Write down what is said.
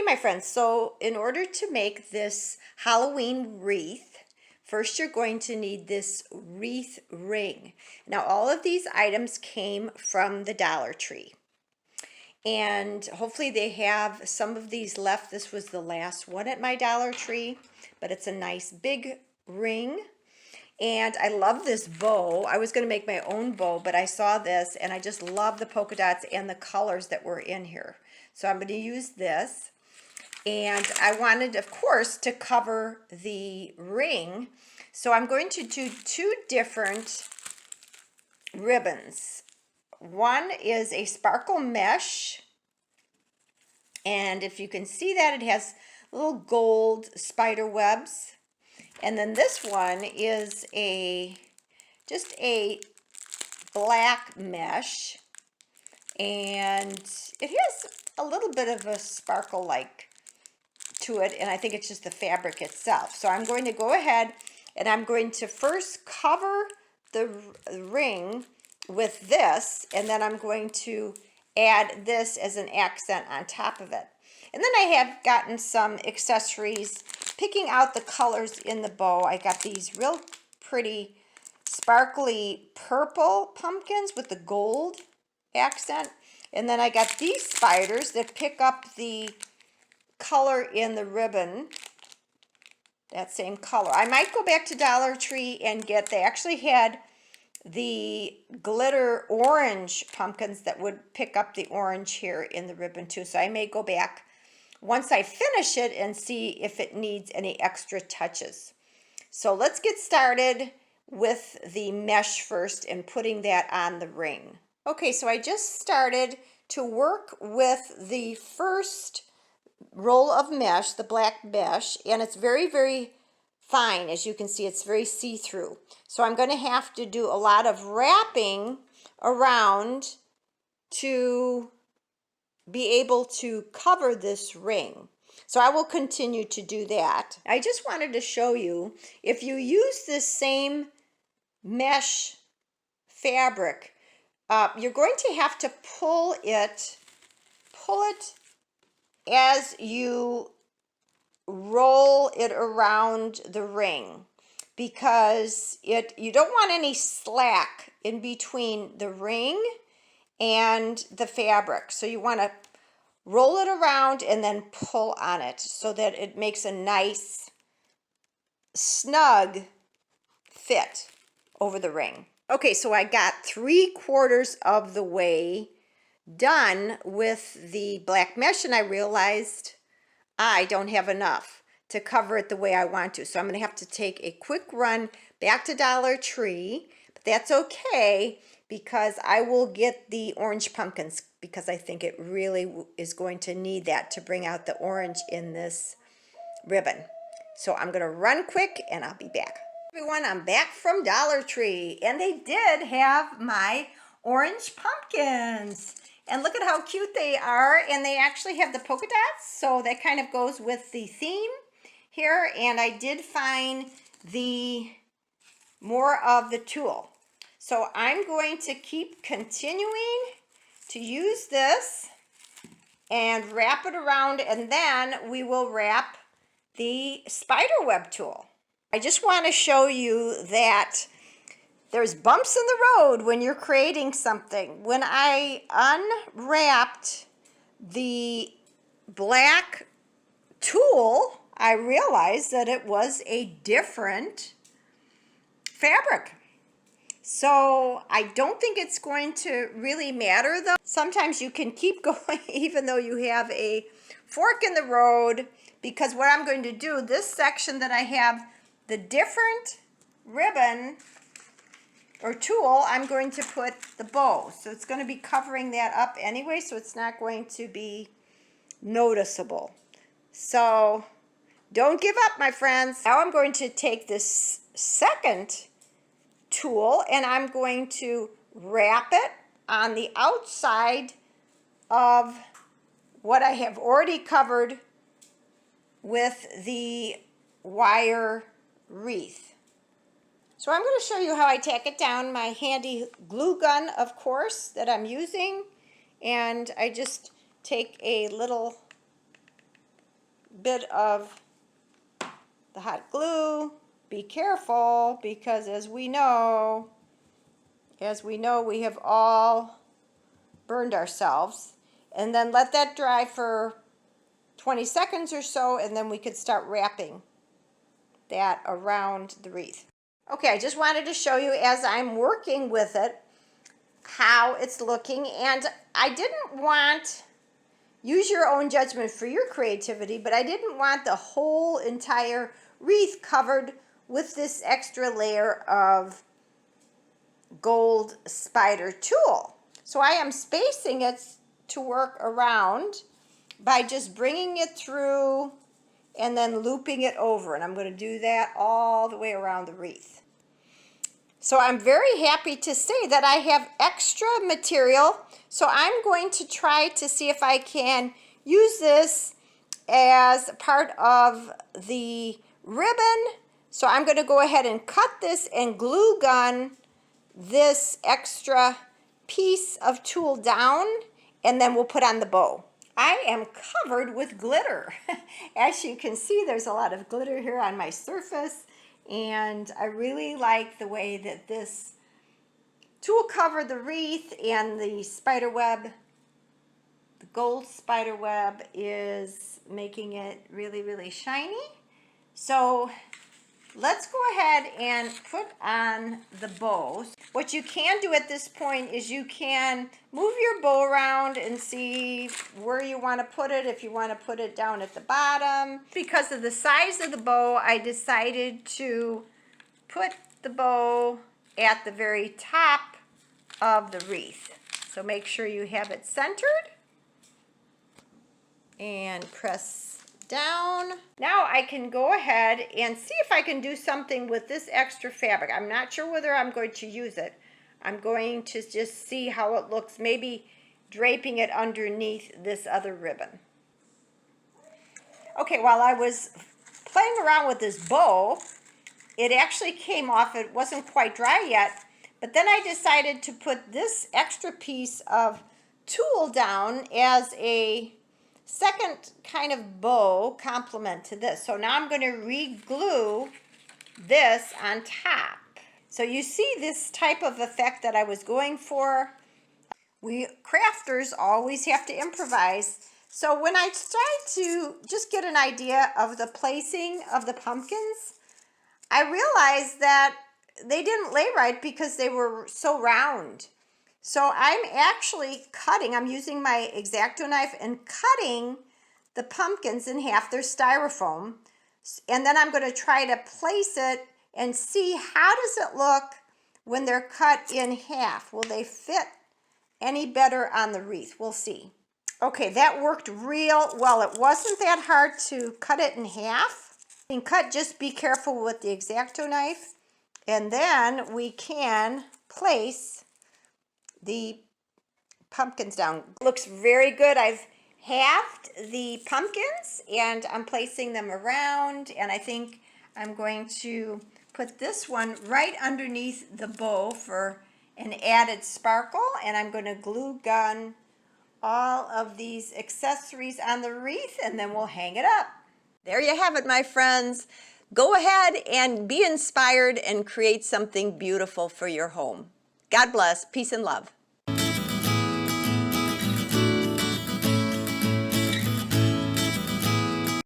my friends, so in order to make this Halloween wreath, first you're going to need this wreath ring. Now all of these items came from the Dollar Tree. And hopefully they have some of these left. This was the last one at my Dollar Tree, but it's a nice big ring. And I love this bow. I was going to make my own bow, but I saw this and I just love the polka dots and the colors that were in here. So I'm going to use this. And I wanted, of course, to cover the ring. So I'm going to do two different ribbons. One is a sparkle mesh. And if you can see that, it has little gold spider webs. And then this one is just a black mesh, and it has a little bit of a sparkle like to it, and I think it's just the fabric itself. So I'm going to go ahead and I'm going to first cover the ring with this, and then I'm going to add this as an accent on top of it. And then I have gotten some accessories, picking out the colors in the bow. I got these real pretty sparkly purple pumpkins with the gold accent. And then I got these spiders that pick up the color in the ribbon, that same color. I might go back to Dollar Tree and they actually had the glitter orange pumpkins that would pick up the orange here in the ribbon too. So I may go back once I finish it and see if it needs any extra touches. So let's get started with the mesh first and putting that on the ring. Okay, so I just started to work with the first roll of mesh, the black mesh, and it's very, very fine. As you can see, it's very see-through. So I'm going to have to do a lot of wrapping around to be able to cover this ring. So I will continue to do that. I just wanted to show you, if you use this same mesh fabric, you're going to have to pull it as you roll it around the ring, because you don't want any slack in between the ring and the fabric. So you want to roll it around and then pull on it so that it makes a nice snug fit over the ring. Okay, so I got 3/4 of the way done with the black mesh, and I realized I don't have enough to cover it the way I want to. So I'm going to have to take a quick run back to Dollar Tree, but that's okay because I will get the orange pumpkins because I think it really is going to need that to bring out the orange in this ribbon. So I'm going to run quick and I'll be back. Everyone, I'm back from Dollar Tree, and they did have my orange pumpkins. And look at how cute they are, and they actually have the polka dots, so that kind of goes with the theme here. And I did find more of the tulle. So I'm going to keep continuing to use this and wrap it around, and then we will wrap the spider web tulle. I just want to show you that there's bumps in the road when you're creating something. When I unwrapped the black tulle, I realized that it was a different fabric. So I don't think it's going to really matter though. Sometimes you can keep going even though you have a fork in the road, because what I'm going to do, this section that I have the different ribbon or tulle, I'm going to put the bow. So it's going to be covering that up anyway, so it's not going to be noticeable. So don't give up, my friends. Now I'm going to take this second tulle and I'm going to wrap it on the outside of what I have already covered with the wire wreath. So I'm going to show you how I tack it down. My handy glue gun, of course, that I'm using, and I just take a little bit of the hot glue. Be careful, because as we know, we have all burned ourselves. And then let that dry for 20 seconds or so, and then we could start wrapping that around the wreath. Okay, I just wanted to show you as I'm working with it how it's looking, and I didn't want, use your own judgment for your creativity, but I didn't want the whole entire wreath covered with this extra layer of gold spider tulle. So I am spacing it to work around by just bringing it through and then looping it over, and I'm going to do that all the way around the wreath. So I'm very happy to say that I have extra material, so I'm going to try to see if I can use this as part of the ribbon. So I'm going to go ahead and cut this and glue gun this extra piece of tulle down, and then we'll put on the bow. I am covered with glitter. As you can see, there's a lot of glitter here on my surface, and I really like the way that this tulle covered the wreath, and the spider web, the gold spider web, is making it really, really shiny. So let's go ahead and put on the bow. What you can do at this point is you can move your bow around and see where you want to put it, if you want to put it down at the bottom. Because of the size of the bow, I decided to put the bow at the very top of the wreath. So make sure you have it centered and press down. Now I can go ahead and see if I can do something with this extra fabric. I'm not sure whether I'm going to use it. I'm going to just see how it looks, maybe draping it underneath this other ribbon. Okay, while I was playing around with this bow, it actually came off. It wasn't quite dry yet, but then I decided to put this extra piece of tulle down as a second kind of bow complement to this. So now I'm going to re-glue this on top. So you see this type of effect that I was going for. We crafters always have to improvise. So when I tried to just get an idea of the placing of the pumpkins, I realized that they didn't lay right because they were so round. So I'm actually cutting, I'm using my X-Acto knife and cutting the pumpkins in half. They're styrofoam. And then I'm going to try to place it and see how does it look when they're cut in half. Will they fit any better on the wreath? We'll see. Okay, that worked real well. It wasn't that hard to cut it in half. You can cut, just be careful with the X-Acto knife. And then we can place the pumpkins down. Looks very good. I've halved the pumpkins and I'm placing them around, and I think I'm going to put this one right underneath the bow for an added sparkle, and I'm going to glue gun all of these accessories on the wreath, and then we'll hang it up. There you have it, my friends. Go ahead and be inspired and create something beautiful for your home. God bless. Peace and love.